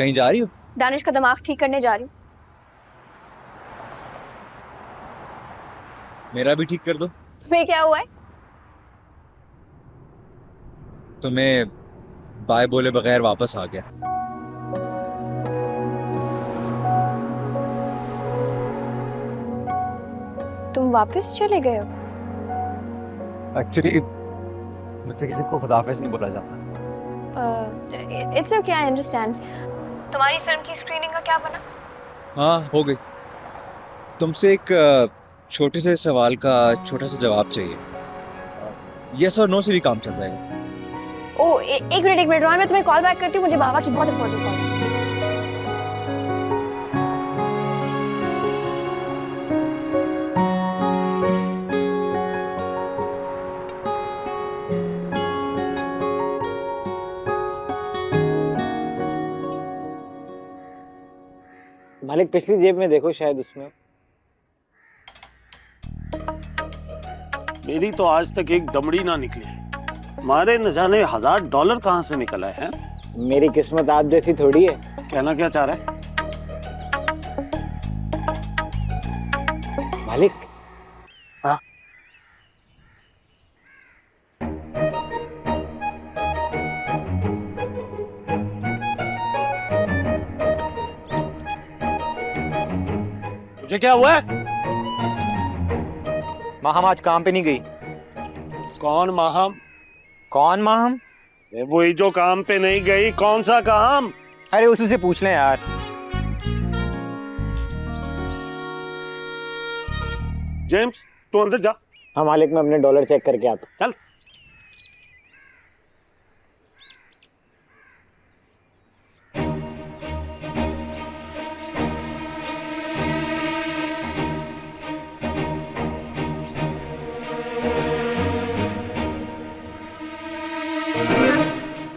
कहीं जा रही हो? दानिश का दिमाग ठीक करने जा रही हूँ। मेरा भी ठीक कर दो। तुम्हें क्या हुआ है? तुम्हें बाय बोले बगैर वापस आ गया। तुम वापस चले गए हो? एक्चुअली मुझसे किसी को खुदाफिज नहीं बोला जाता। It's okay, I understand. तुम्हारी फिल्म की स्क्रीनिंग का क्या बना? हाँ, हो गई। तुमसे एक छोटे से सवाल का छोटा सा जवाब चाहिए। यस और नो से भी काम चल जाएगा। एक मिनट रोहन, मैं तुम्हें कॉल बैक करती हूँ, मुझे बाबा की बहुत इंपॉर्टेंट कॉल है। मालिक पिछली जेब में देखो, शायद उसमें। मेरी तो आज तक एक दमड़ी ना निकली। हमारे न जाने $1000 कहाँ से निकला है? मेरी किस्मत आप जैसी थोड़ी है। कहना क्या चाह रहा है? मालिक। हाँ। तुझे क्या हुआ है? माहम आज काम पे नहीं गई। कौन माहम? कौन माहम? वही जो काम पे नहीं गई। कौन सा काम? अरे उसी से पूछ लें यार। जेम्स, तू अंदर जा। हाँ मालिक, मैं अपने डॉलर चेक करके आता हूँ। चल।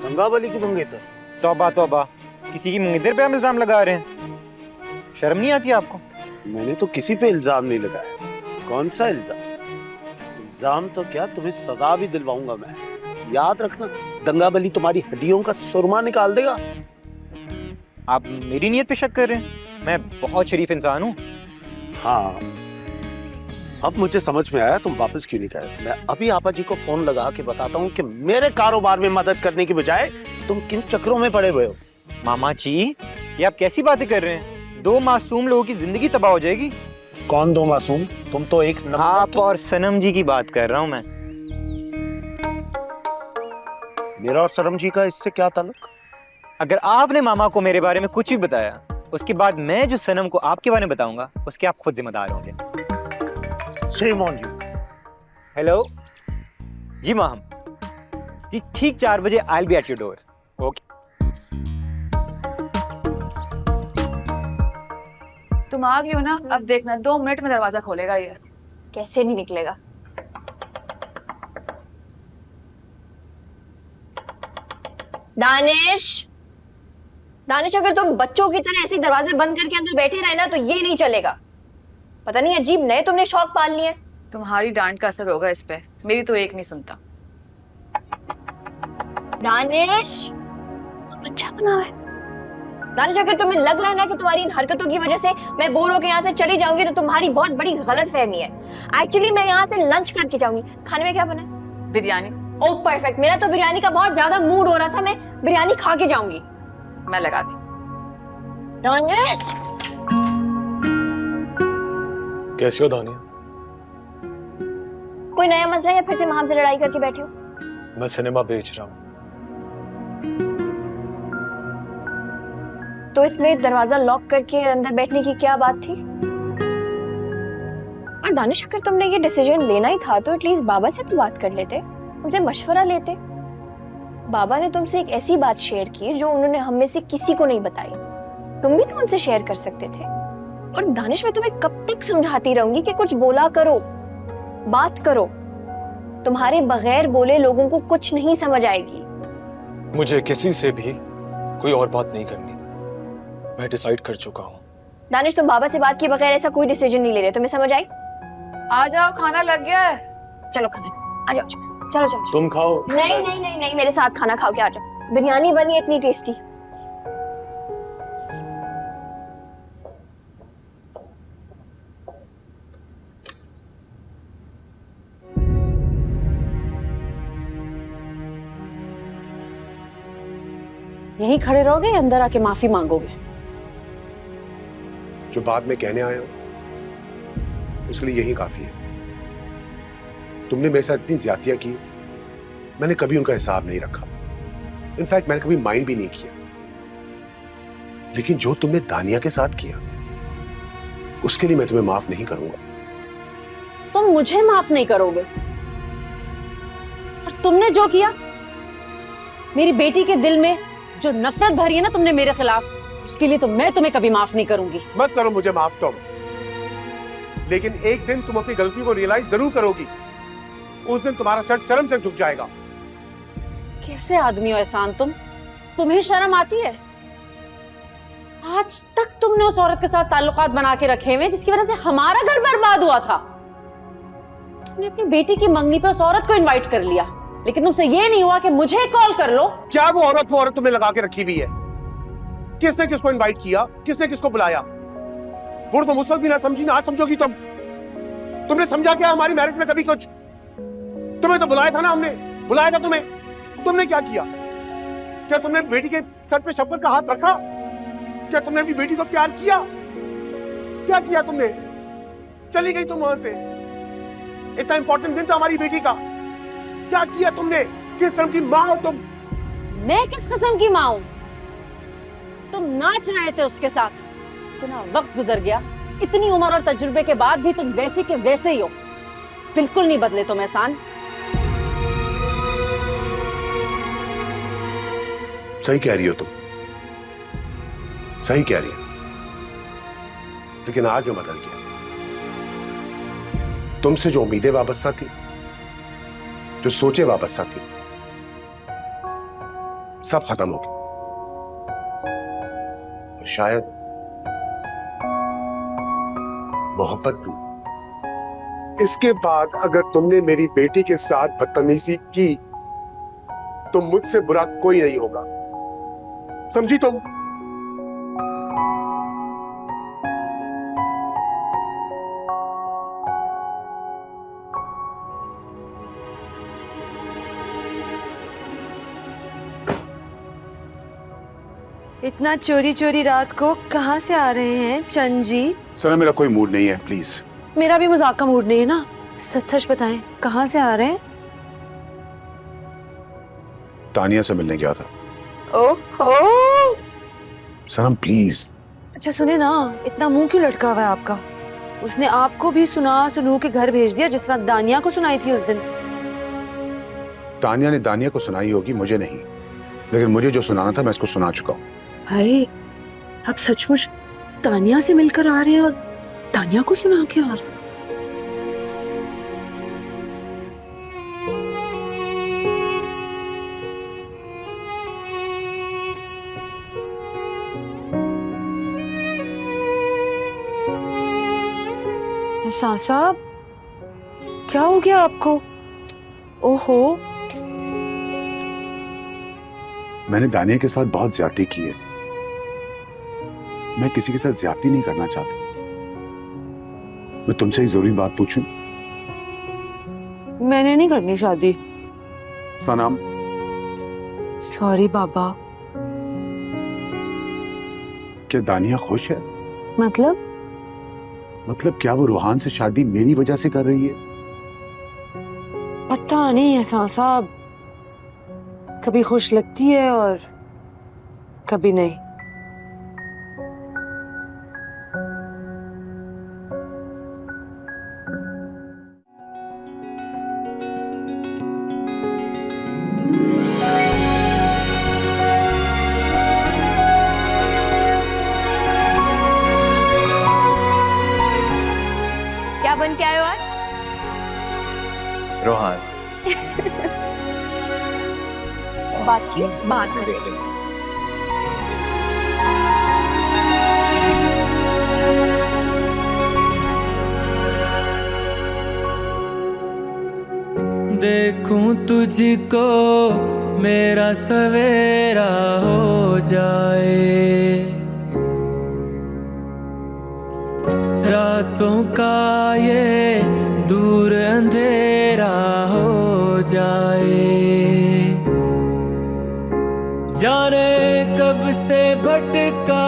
गंगावली की मंगेतर। तौबा तौबा, किसी की मंगेतर पे आप इल्जाम लगा रहे हैं? शर्म नहीं आती आपको? मैंने तो किसी पे इल्जाम नहीं लगाया। कौन सा इल्जाम? इल्जाम तो क्या, तुम्हें सजा भी दिलवाऊंगा मैं। याद रखना, दंगाबली तुम्हारी हड्डियों का सुरमा निकाल देगा। आप मेरी नीयत पे शक कर रहे हैं? मैं बहुत शरीफ इंसान हूँ। हाँ, अब मुझे समझ में आया तुम वापस क्यों नहीं गए। मैं अभी आपा जी को फोन लगा के बताता हूँ कि मेरे कारोबार में मदद करने की बजाय तुम किन चक्रों में पड़े हुए हो। मामा जी, ये आप कैसी बातें कर रहे हैं? 2 मासूम लोगों की जिंदगी तबाह हो जाएगी। कौन 2 मासूम? तुम तो एक आप और सनम जी की बात कर रहा हूँ मैं। मेरा और सनम जी का इससे क्या ताल्लुक? अगर आपने मामा को मेरे बारे में कुछ भी बताया, उसके बाद मैं जो सनम को आपके बारे में बताऊंगा, उसके आप खुद जिम्मेदार होंगे। Shame on you. हेलो जी माहम जी, ठीक 4 बजे I'll be at your door. Okay. तुम आ गई हो ना, अब देखना 2 मिनट में दरवाजा खोलेगा ये। कैसे नहीं निकलेगा? दानिश, दानिश, अगर तुम बच्चों की तरह ऐसे दरवाजे बंद करके अंदर बैठे रहे ना तो ये नहीं चलेगा। पता नहीं अजीब नए तुमने शौक पाल लिए। तुम्हारी डांट का असर होगा इस पे, मेरी तो एक नहीं सुनता। दानिश, बच्चा बना है। दानिश, अगर तुम्हें लग रहा है ना कि तुम्हारी इन हरकतों की वजह से मैं बोर होकर यहाँ से चली जाऊंगी तो तुम्हारी बहुत बड़ी गलतफहमी है। एक्चुअली मैं यहाँ से लंच करके जाऊंगी। खाने में क्या बना है? बिरयानी। ओह परफेक्ट, मेरा तो बिरयानी का बहुत ज्यादा मूड हो रहा था, मैं बिरयानी खा के जाऊंगी। मैं लगाती। दानिश, कैसी हो दानिया? कोई नया मसला या फिर से माम से लड़ाई करके बैठे हो? मैं सिनेमा बेच रहा हूँ। तो इसमें दरवाजा लॉक करके अंदर बैठने की क्या बात थी? और दानिश, अगर तुमने ये डिसीजन लेना ही था तो एटलीस्ट बाबा से तो बात कर लेते, उनसे मशवरा लेते। बाबा ने तुमसे एक ऐसी बात शेयर की जो उन्होंने हम में से किसी को नहीं बताई। तुम भी तो उनसे शेयर कर सकते थे। और दानिश, मैं तुम्हें कब तक समझाती रहूंगी कि कुछ बोला करो, बात करो। तुम्हारे बगैर बोले लोगों को कुछ नहीं समझ आएगी। मुझे किसी से भी कोई और बात नहीं करनी। मैं डिसाइड कर चुका हूँ। दानिश, तुम बाबा से बात किए बगैर ऐसा कोई डिसीजन नहीं ले रहे। तुम्हें समझ आई? आ जाओ, खाना लग गया है। चलो खाना, आ जाओ, चलो चलो। तुम खाओ। नहीं नहीं नहीं नहीं, मेरे साथ खाना खाओ के आ जाओ। बिरयानी बनी है इतनी टेस्टी। यहीं खड़े रहोगे या अंदर आके माफी मांगोगे? जो बात मैं कहने आया हूं उसके लिए यही काफी है। तुमने मेरे साथ इतनी ज्यादतियां की, मैंने कभी उनका हिसाब नहीं रखा। इनफैक्ट मैंने कभी माइंड भी नहीं किया। लेकिन जो तुमने दानिया के साथ किया उसके लिए मैं तुम्हें माफ नहीं करूंगा। तुम मुझे माफ नहीं करोगे, और तुमने जो किया, मेरी बेटी के दिल में जो नफरत भरी है ना तुमने मेरे खिलाफ, उसके लिए तो मैं तुम्हें कभी माफ नहीं करूंगी। मत करो मुझे माफ तुम, लेकिन एक दिन तुम अपनी गलती को रियलाइज जरूर करोगी। उस दिन तुम्हारा सर शर्म से झुक जाएगा। कैसे आदमी हो एहसान तुम? तुम्हें शर्म आती है? आज तक तुमने उस औरत के साथ ताल्लुकात बना के रखे हुए जिसकी वजह से हमारा घर बर्बाद हुआ था। तुमने अपनी बेटी की मंगनी पे उस औरत को इनवाइट कर लिया, लेकिन तुमसे ये नहीं हुआ कि मुझे कॉल कर लो। क्या वो औरत तुमने लगा के रखी हुई है? किसने किसको इनवाइट किया, किसने किसको बुलाया? वो तुम उस वक्त भी ना समझी, ना आज समझोगी तुम। तुमने समझा क्या हमारी मैरिज में कभी कुछ? तुम्हें तो बुलाया था ना, हमने बुलाया था तुम्हें। तुमने क्या किया? क्या तुमने बेटी के सर पे शफकत का हाथ रखा? क्या तुमने अपनी बेटी को प्यार किया? क्या किया तुमने? चली गई तुम वहां से। इतना इंपॉर्टेंट दिन था हमारी बेटी का। क्या किया तुमने? किस किस्म की माँ हो तुम? मैं किस किस्म की माँ हूं? तुम नाच रहे थे उसके साथ, इतना वक्त गुजर गया, इतनी उम्र और तजुर्बे के बाद भी तुम वैसे के वैसे ही हो। बिल्कुल नहीं बदले तुम एहसान। सही कह रही हो तुम, सही कह रही हो, लेकिन आज मैं बदल गया। तुमसे जो उम्मीदें वाबस्ता थी, जो सोचे वाबस्ता थी, सब खत्म हो गई। और शायद मोहब्बत भी। इसके बाद अगर तुमने मेरी बेटी के साथ बदतमीजी की तो मुझसे बुरा कोई नहीं होगा, समझी तुम? इतना चोरी चोरी रात को कहाँ से आ रहे हैं चंद जी? सना मेरा कोई मूड नहीं है, प्लीज। मेरा भी मजाक का मूड नहीं है ना, सच सच बताएं कहाँ से आ रहे हैं? तानिया से मिलने गया था। ओहो, सनम प्लीज। अच्छा सुने ना, इतना मुंह क्यों लटका हुआ है आपका? उसने आपको भी सुनू के घर भेज दिया जिस तरह दानिया को सुनाई थी उस दिन। तानिया ने दानिया को सुनाई होगी, मुझे नहीं, लेकिन मुझे जो सुनाना था मैं इसको सुना चुका हूँ। हाय, आप सचमुच तानिया से मिलकर आ रहे हैं और तानिया को सुना के आ रहे हैं? एहसान साहब, क्या हो गया आपको? ओहो, मैंने दानिया के साथ बहुत ज्यादती की है। मैं किसी के साथ ज्यादती नहीं करना चाहता। मैं तुमसे एक जरूरी बात पूछूं? मैंने नहीं करनी शादी। सनम। सॉरी बाबा। क्या दानिया खुश है? मतलब क्या वो रूहान से शादी मेरी वजह से कर रही है? पता नहीं एहसान साहब, कभी खुश लगती है और कभी नहीं। क्या बन के आए हो आज? रोहान। बात की बात करें। देखूं तुझको मेरा सवेरा हो जाए, रातों का ये दूर अंधेरा हो जाए, जाने से भटका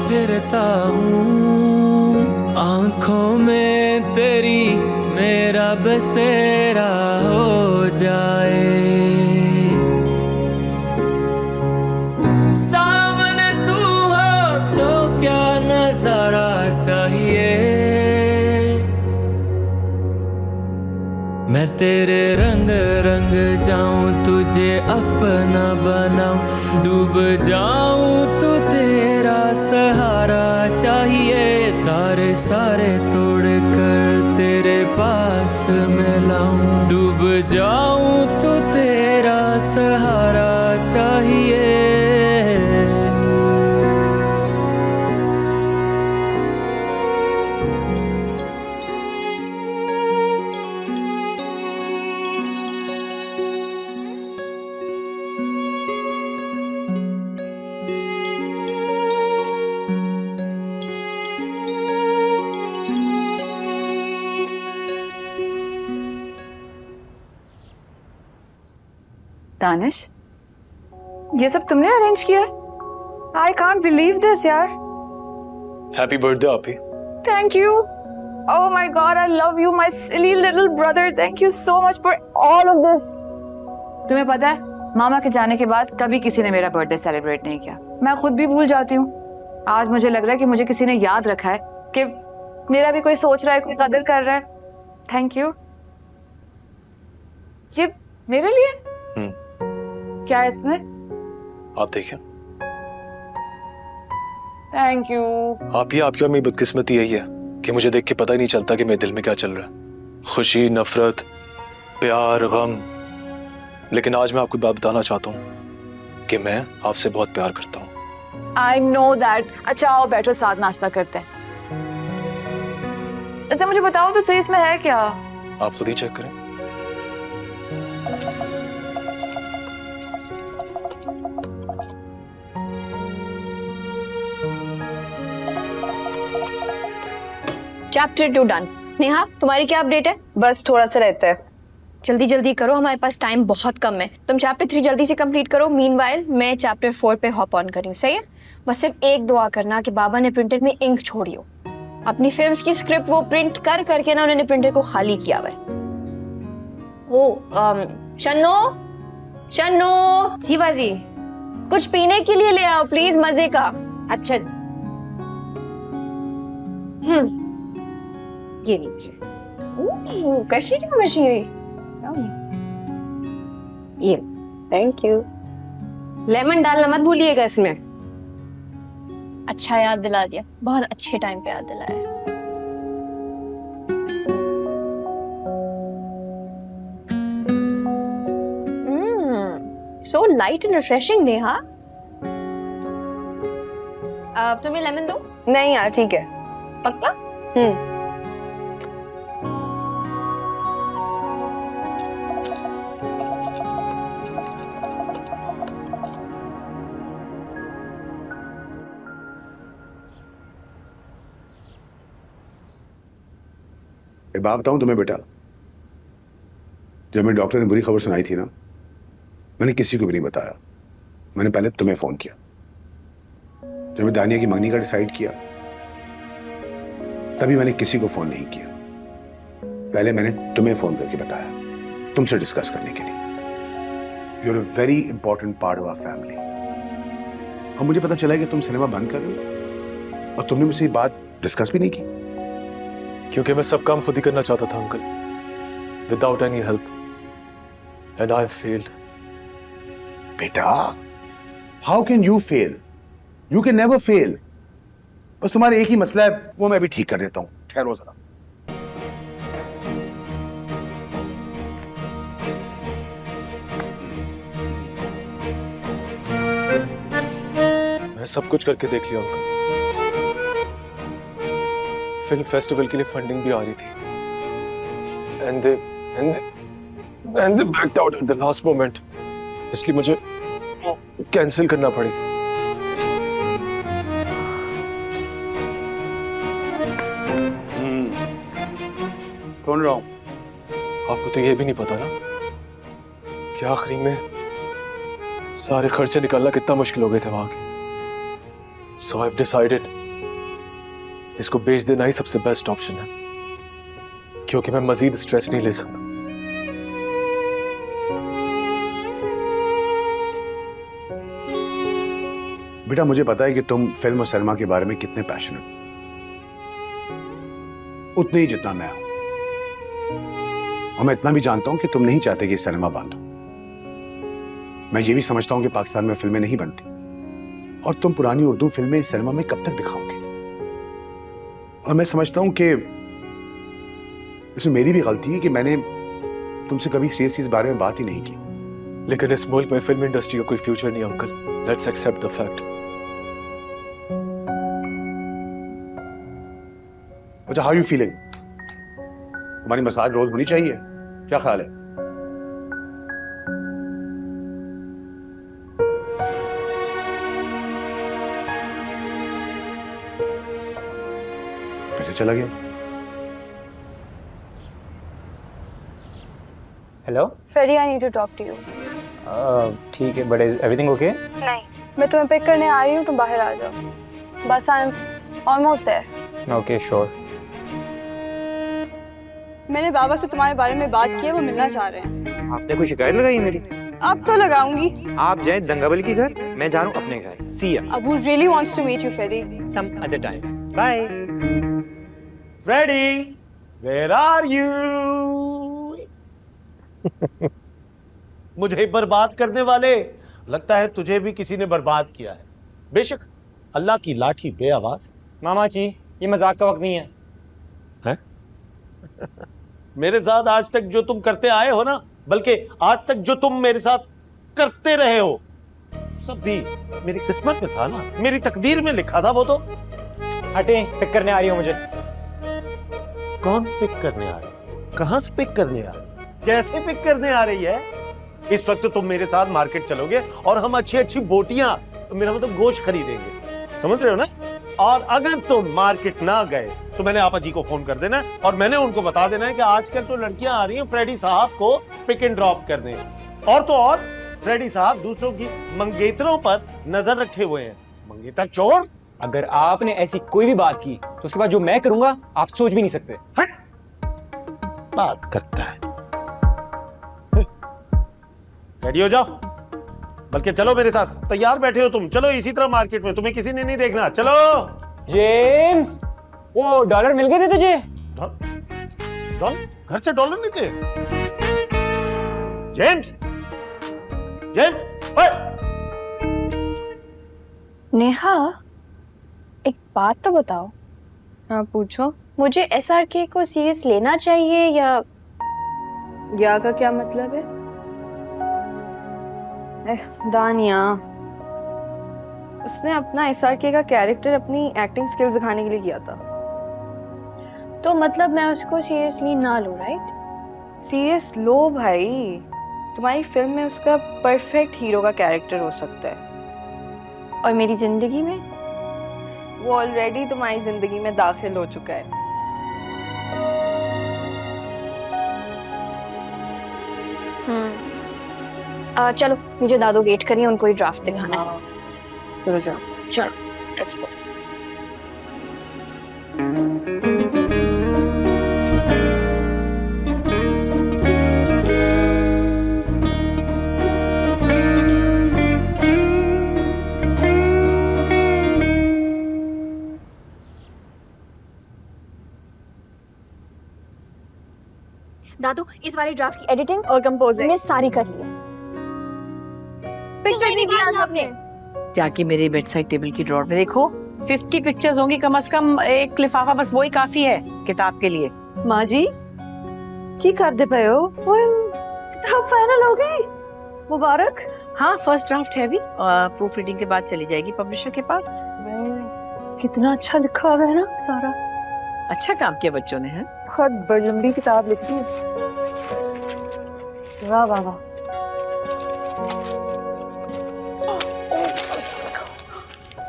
फिरता हूँ, आंखों में तेरी मेरा बसेरा हो जाए। सामने तू हो तो क्या नजारा चाहिए, मैं तेरे रंग रंग जाऊं, तुझे अपना बनाऊं, डूब जाऊं तो तेरा सहारा चाहिए। तारे सारे तोड़ कर तेरे पास मैं लाऊं, डूब जाऊं तो तेरा सहारा चाहिए। दानिश, ये सब तुमने अरेंज किया है? आई कांट बिलीव दिस यार। हैप्पी बर्थडे आपी। Thank you. Oh my God, I love you my silly little brother. Thank you so much for all of this. तुम्हें पता है, मामा के जाने के बाद कभी किसी ने मेरा बर्थडे सेलिब्रेट नहीं किया। मैं खुद भी भूल जाती हूँ। आज मुझे लग रहा है कि मुझे किसी ने याद रखा है कि मेरा भी कोई सोच रहा है, कोई कदर कर रहा है। Thank you. ये मेरे लिए? क्या है इसमें? आप देखिए। Thank you. आपकी और मेरी बदकिस्मती यही है कि मुझे देख के पता ही नहीं चलता कि मेरे दिल में क्या चल रहा है, खुशी, नफरत, प्यार, गम। लेकिन आज मैं आपको बात बताना चाहता हूँ कि मैं आपसे बहुत प्यार करता हूँ। I know that। अच्छा आओ बैठो, साथ नाश्ता करते हैं। अच्छा मुझे बताओ तो सही, इसमें है क्या? आप खुद ही चेक करें। Chapter 2 done. नेहा, तुम्हारी क्या अपडेट है? बस थोड़ा सा रहता है। जल्दी जल्दी करो, हमारे पास टाइम बहुत कम है। तुम चैप्टर 3 जल्दी से कंप्लीट करो। मीनवाइल मैं चैप्टर 4 पे हॉप ऑन करी हूँ, सही है? बस सिर्फ एक दुआ करना कि बाबा ने प्रिंटर में इंक छोड़ी हो। अपनी फिल्म्स की स्क्रिप्ट वो प्रिंट कर करके ना उन्होंने प्रिंटर को खाली किया हुआ है। शन्नो, शन्नो। जी बाजी। कुछ पीने के लिए ले आओ प्लीज, मजे का। अच्छा जी। ये लीजिए। कशीरी मशीरी। ये थैंक यू। लेमन डालना मत भूलिएगा इसमें। अच्छा याद दिला दिया, बहुत अच्छे टाइम पे याद दिलाया। So light and refreshing. Neha, तुम्हें लेमन दूं? नहीं यार ठीक है। पक्का? एक बात बताऊं तुम्हें बेटा, जब मैं डॉक्टर ने बुरी खबर सुनाई थी ना, मैंने किसी को भी नहीं बताया। मैंने पहले तुम्हें फोन किया। जब मैं दानिया की मंगनी का डिसाइड किया, तभी मैंने किसी को फोन नहीं किया। पहले मैंने तुम्हें फोन करके बताया, तुमसे डिस्कस करने के लिए। You are a very important part of our family. अब मुझे पता चला कि तुम सिनेमा बंद कर रहे हो और तुमने मुझसे ये बात डिस्कस भी नहीं की। क्योंकि मैं सब काम खुद ही करना चाहता था uncle, without any help, and I failed. बेटा, how can you fail? You can never fail. बस तुम्हारा एक ही मसला है, वो मैं भी ठीक कर देता हूं। ठहरो जरा। मैं सब कुछ करके देख लिया अंकल। फिल्म फेस्टिवल के लिए फंडिंग भी आ रही थी, and they backed out at the last moment. इसलिए मुझे कैंसिल करना पड़ी। कौन रहा हूं? आपको तो ये भी नहीं पता ना कि आखिरी में सारे खर्चे निकालना कितना मुश्किल हो गए थे वहां के। So I've decided इसको बेच देना ही सबसे बेस्ट ऑप्शन है, क्योंकि मैं मजीद स्ट्रेस नहीं ले सकता। बेटा मुझे पता है कि तुम फिल्म और सिनेमा के बारे में कितने पैशनेट हो, उतने ही जितना मैं हूं। और मैं इतना भी जानता हूं कि तुम नहीं चाहते कि सिनेमा बंद हो। मैं ये भी समझता हूं कि पाकिस्तान में फिल्में नहीं बनती, और तुम पुरानी उर्दू फिल्में सिनेमा में कब तक दिखाओगे। और मैं समझता हूं कि इसमें मेरी भी गलती है कि मैंने तुमसे कभी सीरियसली इस बारे में बात ही नहीं की। लेकिन इस मुल्क में फिल्म इंडस्ट्री का कोई फ्यूचर नहीं uncle. Let's accept the fact. अच्छा, हाउ यू फीलिंग? तुम्हारी मसाज रोज होनी चाहिए, क्या ख्याल है? कैसे चला गया? हेलो फेडी, I need to talk to you. ठीक है, बट इज एवरीथिंग ओके? नहीं, मैं तुम्हें पिक करने आ रही हूँ, तुम बाहर आ जाओ। बस I am almost there. Okay sure. मैंने बाबा से तुम्हारे बारे में बात की है, वो मिलना चाह रहे हैं। आपने कोई शिकायत लगाई मेरी? अब तो लगाऊंगी। आप जाएं दंगाबली के घर, मैं जा रहा हूँ अपने घर। See ya. Abu really wants to meet you Freddie. Some other time. Bye. Freddie, where are you? मुझे बर्बाद करने वाले, लगता है तुझे भी किसी ने बर्बाद किया है। बेशक अल्लाह की लाठी बेआवाज। मामा जी, ये मजाक का वक्त नहीं है। हैं? मेरे साथ आज तक जो तुम करते आए हो ना, बल्कि आज तक जो तुम मेरे साथ करते रहे हो, सब भी मेरी किस्मत में था ना, मेरी तकदीर में लिखा था वो तो। हटे, पिक करने आ रही हो मुझे। कौन पिक करने आ रही? कहां से पिक करने आ रही? कैसे पिक करने आ रही है? इस वक्त तुम मेरे साथ मार्केट चलोगे और हम अच्छी अच्छी बोटियां, मेरा मतलब गोश्त खरीदेंगे, समझ रहे हो ना? और अगर तुम मार्केट ना गए तो मैंने आपा जी को फोन कर देना है और मैंने उनको बता देना है कि आजकल तो लड़कियां आ रही हैं फ्रेडी साहब को पिक एंड ड्रॉप करने। और तो और फ्रेडी साहब दूसरों की मंगेतरों पर नजर रखे हुए हैं। मंगेतर चोर। अगर आपने ऐसी कोई भी बात की तो उसके बाद जो मैं करूंगा आप सोच भी नहीं सकते। बात करता है। रेडी हो जाओ, बल्कि चलो मेरे साथ। तैयार बैठे हो तुम, चलो इसी तरह मार्केट में, तुम्हें किसी ने नहीं देखना। चलो। जेम्स, वो डॉलर मिल गए थे तुझे? डॉलर? घर से डॉलर निकले? जेम्स, जेम्स, ओए! नेहा, एक बात तो बताओ। हाँ पूछो। मुझे एसआरके को सीरियस लेना चाहिए या का क्या मतलब है? दानिया, उसने अपना एसआरके का कैरेक्टर अपनी एक्टिंग स्किल्स दिखाने के लिए किया था। तो मतलब मैं उसको सीरियसली ना लूं, राइट? सीरियस लो भाई, तुम्हारी फिल्म में उसका परफेक्ट हीरो का कैरेक्टर हो सकता है। और मेरी जिंदगी में? वो ऑलरेडी तुम्हारी जिंदगी में दाखिल हो चुका है। चलो मुझे दादू वेट करिए, उनको ही ड्राफ्ट दिखाना है। चलो जाओ। चलो लेट्स गो। दादू, इस वाली ड्राफ्ट की एडिटिंग और कंपोजिंग मैंने सारी कर ली है। पिक्चर नहीं दिया आपने। जाके मेरे बेड साइड टेबल की ड्रॉर में देखो, 50 पिक्चर्स होंगी कम से कम। एक लिफाफा बस वही काफी है किताब के लिए। माँ जी की कर दे पे हो? किताब फाइनल हो गई, मुबारक। हाँ, फर्स्ट ड्राफ्ट है अभी, प्रूफ रीडिंग के बाद चली जाएगी पब्लिशर के पास। कितना अच्छा लिखा हुआ है ना सारा। अच्छा काम किया बच्चों ने। है बहुत बड़ी लंबी किताब लिखी है। वाह वाह वाह।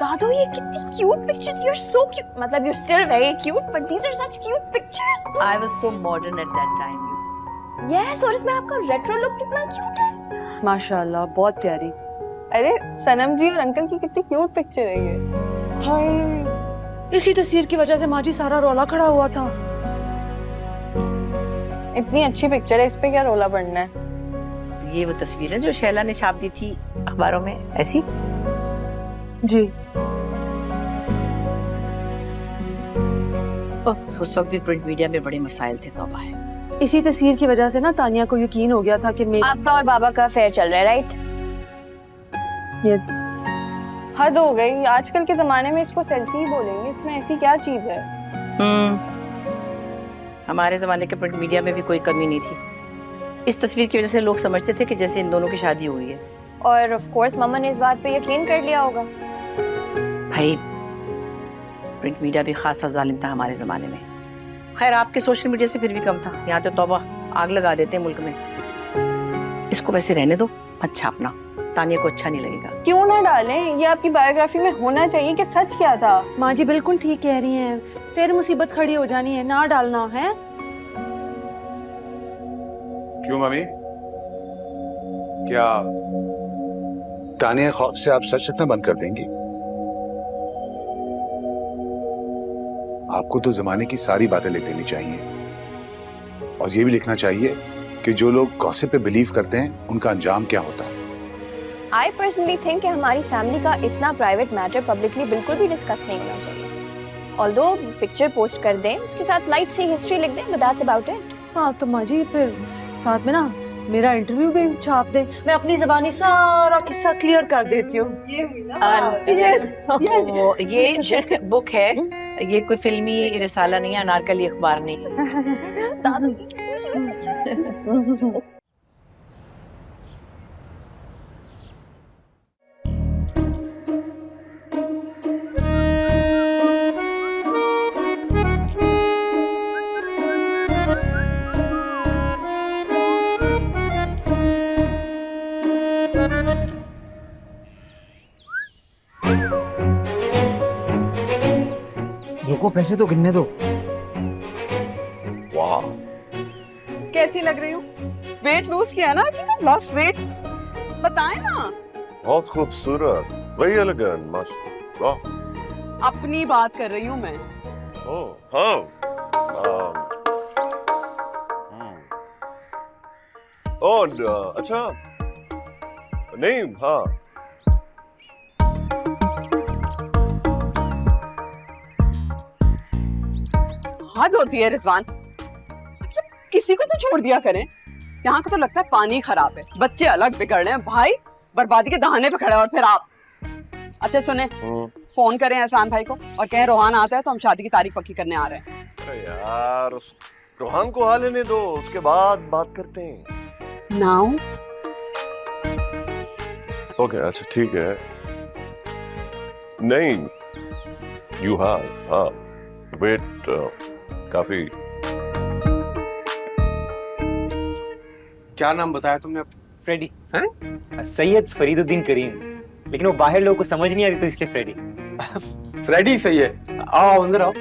दादू, ये कितनी cute pictures. You are so cute. मतलब you are still very cute, but these are such cute pictures. I was so modern at that time. Yes, और इसमें आपका रेट्रो लुक कितना क्यूट है। माशाल्लाह, बहुत प्यारी। अरे सनम जी और अंकल की कितनी क्यूट पिक्चर है ये। हाय, इसी तस्वीर की वजह से माँ जी सारा रोला खड़ा हुआ था। इतनी अच्छी पिक्चर है, इस पे क्या रोला पड़ना है? ये वो तस्वीर है जो शैला ने छाप दी थी अखबारों में, ऐसी? जी। उस वक्त भी प्रिंट मीडिया में बड़े मसाइल थे, तौबा है। इसी तस्वीर की वजह से ना तानिया को यकीन हो गया था कि मैं आपका और बाबा का अफेयर चल रहा है, राइट? यस। हद हो गई, आजकल के जमाने में इसको सेल्फी ही बोलेंगे, इसमें ऐसी क्या चीज है? हमारे जमाने के प्रिंट मीडिया में भी कोई कमी नहीं थी। इस तस्वीर की वजह से लोग समझते थे कि जैसे इन दोनों की शादी हुई है। और ऑफ कोर्स मम्मा ने इस बात पे यकीन कर लिया होगा। भाई प्रिंट मीडिया भी खासा जालिम था हमारे जमाने में। खैर आपके सोशल मीडिया से फिर भी कम था, यहाँ तो तौबा आग लगा देते हैं मुल्क में। इसको वैसे रहने दो, मत छापना, तानिया को अच्छा नहीं लगेगा। क्यों ना डालें, ये आपकी बायोग्राफी में होना चाहिए कि सच क्या था। माँ जी बिल्कुल ठीक कह रही हैं, फिर मुसीबत खड़ी हो जानी है, ना डालना है। क्यों मम्मी? क्या तानिया खौफ से आप सच रखना बंद कर देंगी? आपको तो जमाने की सारी बातें लिख देनी चाहिए, और ये भी लिखना चाहिए कि जो लोग गॉसिप पे बिलीव करते हैं उनका अंजाम क्या होता है। I personally think कि हमारी फैमिली का इतना प्राइवेट मैटर पब्लिकली बिल्कुल भी डिस्कस नहीं होना चाहिए। ऑल्दो पिक्चर पोस्ट कर दें, उसके साथ लाइट सी हिस्ट्री लिख दें, but that's about it। हाँ तो माँ जी फिर साथ में ना मेरा इंटरव्यू भी छाप दे, मैं अपनी ज़बानी सारा किस्सा क्लियर कर देती हूँ। ये जो बुक है ये कोई फिल्मी रिसाला नहीं है, अनारकली अखबार नहीं है। रुको, पैसे तो गिनने दो। वाह, कैसी लग रही हूँ? वेट लूज किया ना? I think I lost weight. बताएं ना। बहुत खूबसूरत, वेरी एलिगेंट, माशाल्लाह। अपनी बात कर रही हूँ मैं। ओह हाँ, अच्छा नहीं, हाँ हद होती है रिजवान, मतलब किसी को तो छोड़ दिया करें। यहाँ का तो लगता है पानी खराब है, बच्चे अलग बिगड़ रहे हैं। भाई बर्बादी के दहाने पे खड़े और फिर आप। अच्छा सुने, फोन करें एहसान भाई को और कहें रोहान आता है तो हम शादी की तारीख पक्की करने आ रहे हैं। अरे यार, रोहान को आ लेने दो, उसके बाद बात करते हैं। नाउ ओके, अच्छा ठीक है। नहीं, यू हाँ वेट काफी। क्या नाम बताया तुमने? फ्रेडी हैं? सैयद फरीदुद्दीन करीम, लेकिन वो बाहर लोगों को समझ नहीं आती तो इसलिए फ्रेडी। फ्रेडी सही है। आओ अंदर आओ।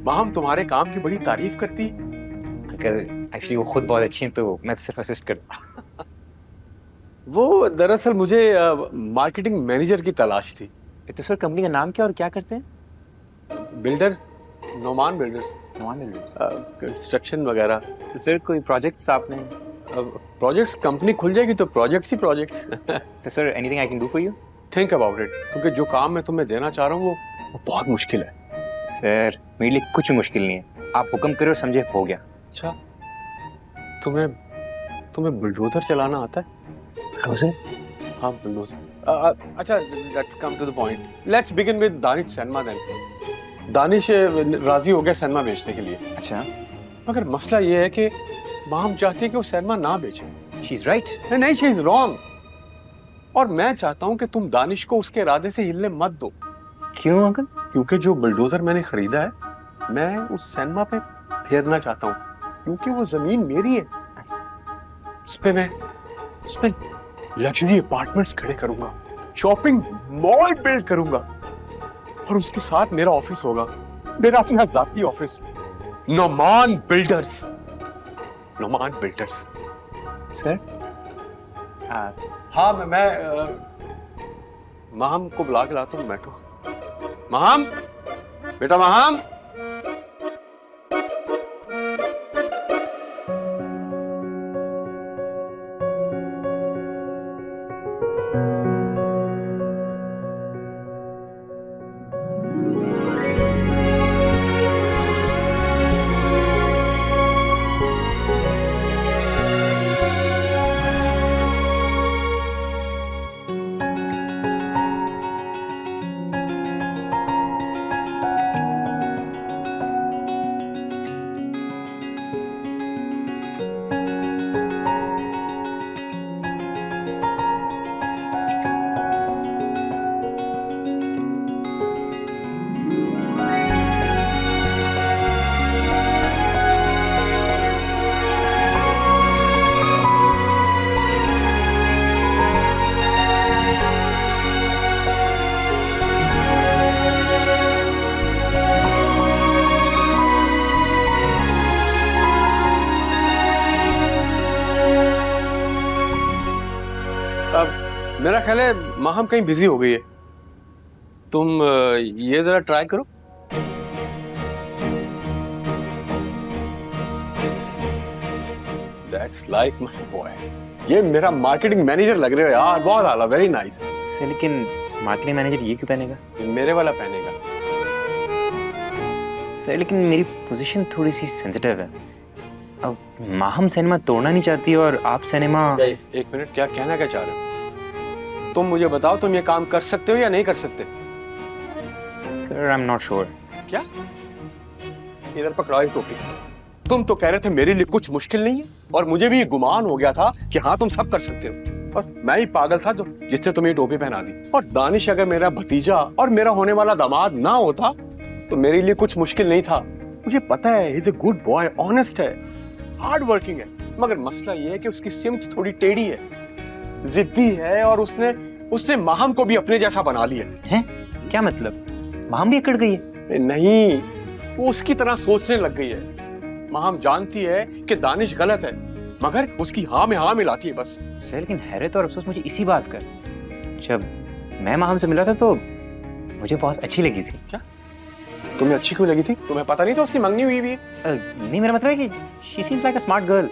माम तुम्हारे काम की बड़ी तारीफ करती। अगर एक्चुअली वो खुद बहुत अच्छी हैं तो मैं तो सिर्फ असिस्ट करता। वो दरअसल मुझे मार्केटिंग मैनेजर की तलाश थी। तो सर कंपनी का नाम क्या और क्या करते हैं? Builders, Noman builders. Noman builders, construction वगैरह। तो सर कोई प्रोजेक्ट्स आपने? प्रोजेक्ट्स, कंपनी खुल जाएगी तो प्रोजेक्ट्स ही प्रोजेक्ट्स। तो sir anything I can do for you? Think about it, क्योंकि जो काम मैं तुम्हें देना चाह रहा हूँ वो बहुत मुश्किल है। सर मेरे लिए कुछ मुश्किल नहीं है, आप हुक्म करो, समझे, हो गया। अच्छा, तुम्हें बुलडोजर चलाना आता है? बुलडोजर? हाँ बुलडोजर। अच्छा, let's come to the point. Let's begin with Danish cinema then. Danish राजी हो गया सिनेमा बेचने के लिए। अच्छा, मगर मसला ये है कि माम चाहती है कि वो सिनेमा ना बेचे। She is right. नहीं, शी इज रॉन्ग। और मैं चाहता हूँ कि तुम दानिश को उसके इरादे से हिलने मत दो। क्यों अंकल? क्योंकि जो बुलडोजर मैंने खरीदा है, मैं उस सिनेमा पे फेरना चाहता हूँ, क्योंकि वो जमीन मेरी है। उस पे लग्जरी अपार्टमेंट्स खड़े करूंगा, शॉपिंग मॉल बिल्ड करूंगा, और उसके साथ मेरा ऑफिस होगा, मेरा अपना जाती office. Noman builders. Noman builders. Sir हाँ, मैं माहम को बुला के लाता हूँ। बैठो। महाम, बेटा महाम। मेरा ख्याल है माहम कहीं बिजी हो गई है। तुम ये जरा ट्राई करो। That's like my boy. ये मेरा मार्केटिंग मैनेजर लग रहे हो यार, बहुत आला, वेरी नाइस। सर लेकिन मार्केटिंग मैनेजर ये क्यों पहनेगा? मेरे वाला पहनेगा। सर लेकिन मेरी पोजीशन थोड़ी सी सेंसिटिव है। अब माहम सिनेमा तोड़ना नहीं चाहती और आप सिनेमा। एक मिनट, क्या कहना क्या चाह रहे हो? तुम मुझे बताओ, तुम ये काम कर सकते हो या नहीं कर सकते? Sir I am not sure. क्या? इधर पकड़ाओ ये टोपी। तुम तो कह रहे थे मेरे लिए कुछ मुश्किल नहीं है, और मुझे भी ये गुमान हो गया था कि हाँ तुम सब कर सकते हो, और मैं ही पागल था जो जिसने तुम्हें ये टोपी पहना दी। और दानिश अगर मेरा भतीजा और मेरा होने वाला दामाद ना होता तो मेरे लिए कुछ मुश्किल नहीं था। मुझे पता है he is a good boy, honest है, हार्ड वर्किंग है, मगर मसला ये है कि उसकी सिमत थोड़ी टेढ़ी है, जिद्दी है, और उसने माहम को भी अपने जैसा बना लिया है। क्या मतलब? माहम भी अकड़ गई है? नहीं, वो उसकी तरह सोचने लग गई है। माहम जानती है कि दानिश गलत है, मगर उसकी हाँ में हाँ मिलाती है बस। सर लेकिन हैरत और अफसोस मुझे इसी बात का, जब मैं माहम से मिला था तो मुझे बहुत अच्छी लगी थी। क्या? तुम्हें अच्छी क्यों लगी थी? तुम्हें पता नहीं था उसकी मंगनी हुई भी है? नहीं, मेरा मतलब है कि she seems like a smart girl.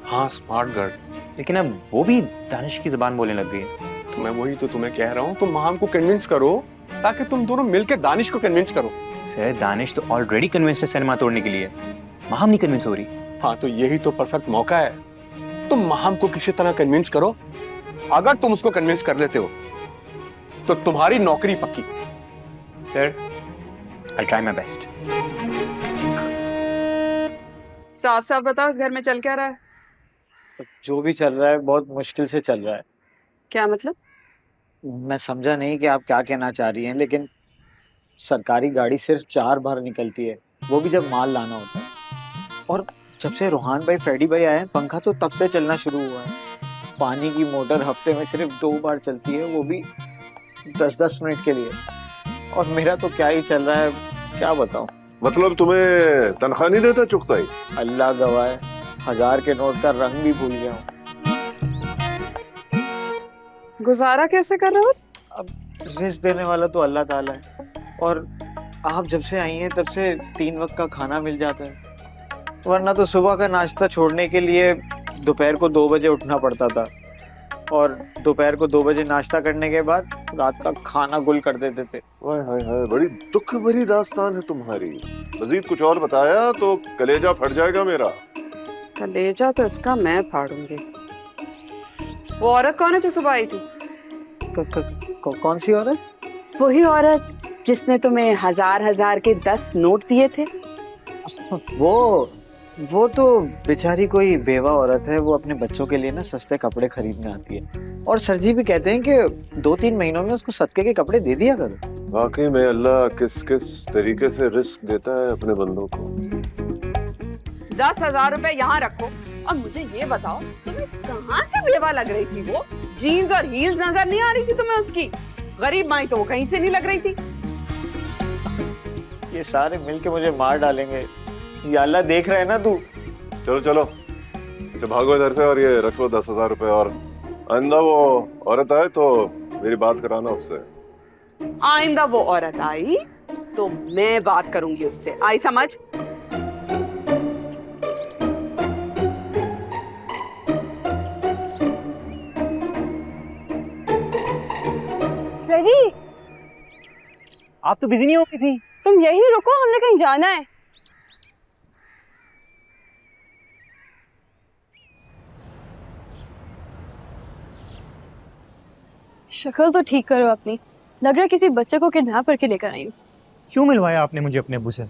हाँ स्मार्ट गर्ल, लेकिन अब वो भी दानिश की जुबान बोलने लग गई है। तो मैं वही तो तुम्हें कह रहा हूँ, तुम माहम को कन्विंस करो ताकि तुम दोनों मिलकर दानिश को कन्विंस करो। सर दानिश तो ऑलरेडी कन्विंस्ड है सिनेमा तोड़ने के लिए, माहम नहीं कन्विंस हो रही। हाँ तो यही तो परफेक्ट मौका है, तुम माहम को किसी तरह कन्विंस करो। अगर तुम उसको कन्विंस कर लेते हो तो तुम्हारी नौकरी पक्की। Sir I try my best. साफ साफ बताओ, इस घर में चल क्या रहा है? जो भी चल रहा है बहुत मुश्किल से चल रहा है। क्या मतलब? मैं समझा नहीं कि आप क्या कहना चाह रही हैं, लेकिन सरकारी गाड़ी सिर्फ 4 बार निकलती है, वो भी जब माल लाना होता है। और जब से रोहान भाई, फ्रेडी भाई आए हैं, पंखा तो तब से चलना शुरू हुआ है। पानी की मोटर हफ्ते में सिर्फ 2 बार चलती है, वो भी 10-10 मिनट के लिए। और मेरा तो क्या ही चल रहा है, क्या बताऊं। मतलब तुम्हें तनख्वाह नहीं देता चुगताई? अल्लाह गवाह है, 1000 के नोट का रंग भी भूल गया हूँ। गुजारा कैसे कर रहे हो? अब रिस्क देने वाला तो अल्लाह ताला है, और आप जब से आई हैं तब से 3 वक्त का खाना मिल जाता है, वरना तो सुबह का नाश्ता छोड़ने के लिए दोपहर को 2 बजे उठना पड़ता था, और दोपहर को 2 बजे नाश्ता करने के बाद रात का खाना गुल कर देते थे। हाय हाय हाय, बड़ी दुख भरी दास्तान है तुम्हारी। मजीद कुछ और बताया तो कलेजा फट जाएगा मेरा। कलेजा तो इसका मैं फाड़ूंगी। वो औरत कौन है जो सुबह आई थी? कौन सी औरत? वही औरत जिसने तुम्हें 1000 के 10 नोट दिए थे। वो तो बेचारी कोई बेवा औरत है, वो अपने बच्चों के लिए ना सस्ते कपड़े खरीदने आती है, और सर जी भी कहते हैं कि 2-3 महीनों में उसको सदके के कपड़े दे दिया करो। वाकई में अल्लाह किस किस तरीके से रिस्क देता है अपने बंदों को। 10,000 रुपए यहाँ रखो, और मुझे ये बताओ तुम्हें कहाँ से बेवा लग रही थी? वो जीन्स और हील्स नजर नहीं आ रही थी तुम्हें उसकी? गरीब माई तो वो कहीं से नहीं लग रही थी। ये सारे मिलके मुझे मार डालेंगे, या अल्लाह देख रहा है ना तू। चलो चलो, अच्छा भागो इधर से, और ये रखो 10,000 रुपए, और आइंदा वो औरत आए तो मेरी बात कराना उससे। आइंदा वो औरत आई तो मैं बात करूंगी उससे, आई समझ? फ्रेडी, आप तो बिजी नहीं हो गई थी? तुम यहीं रुको, हमने कहीं जाना है। शक्ल तो ठीक करो अपनी, लग रहा है किसी बच्चे को किडनैप करके लेकर आई हूँ। क्यों मिलवाया आपने मुझे अपने अब्बू से?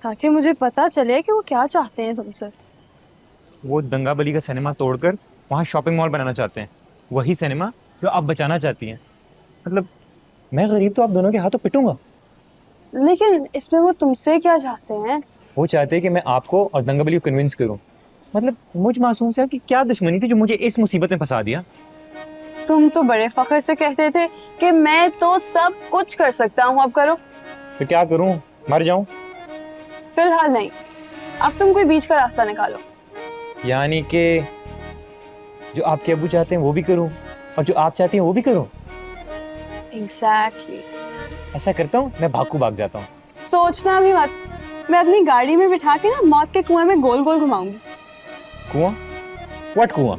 ताकि मुझे पता चले कि वो क्या चाहते हैं तुमसे। वो दंगा बली का सिनेमा तोड़कर वहाँ शॉपिंग मॉल बनाना चाहते हैं, वही सिनेमा जो आप बचाना चाहती हैं। मतलब मैं गरीब तो आप दोनों के हाथों पिटूंगा। लेकिन इसमें वो तुमसे क्या चाहते हैं? वो चाहते हैं कि मैं आपको और दंगा बली को कन्विंस करूं। मतलब मुझ मासूम से आपकी क्या दुश्मनी थी जो मुझे इस मुसीबत में फंसा दिया? तुम तो बड़े फख्र से कहते थे कि मैं तो सब कुछ कर सकता हूँ, अब करो। तो क्या करूं, मर जाऊं? फिलहाल नहीं, अब तुम कोई बीच का रास्ता निकालो। यानी कि जो आपके अब्बू चाहते हैं वो भी करूं और जो आप चाहती हैं वो भी करूं? एग्जैक्टली। ऐसा करता हूं, मैं भाग जाता हूं। सोचना भी मत, मैं अपनी गाड़ी में बिठा के ना मौत के कुएं में गोल गोल घुमाऊंगी। कुआं? व्हाट कुआं?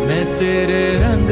मैं तेरे रंग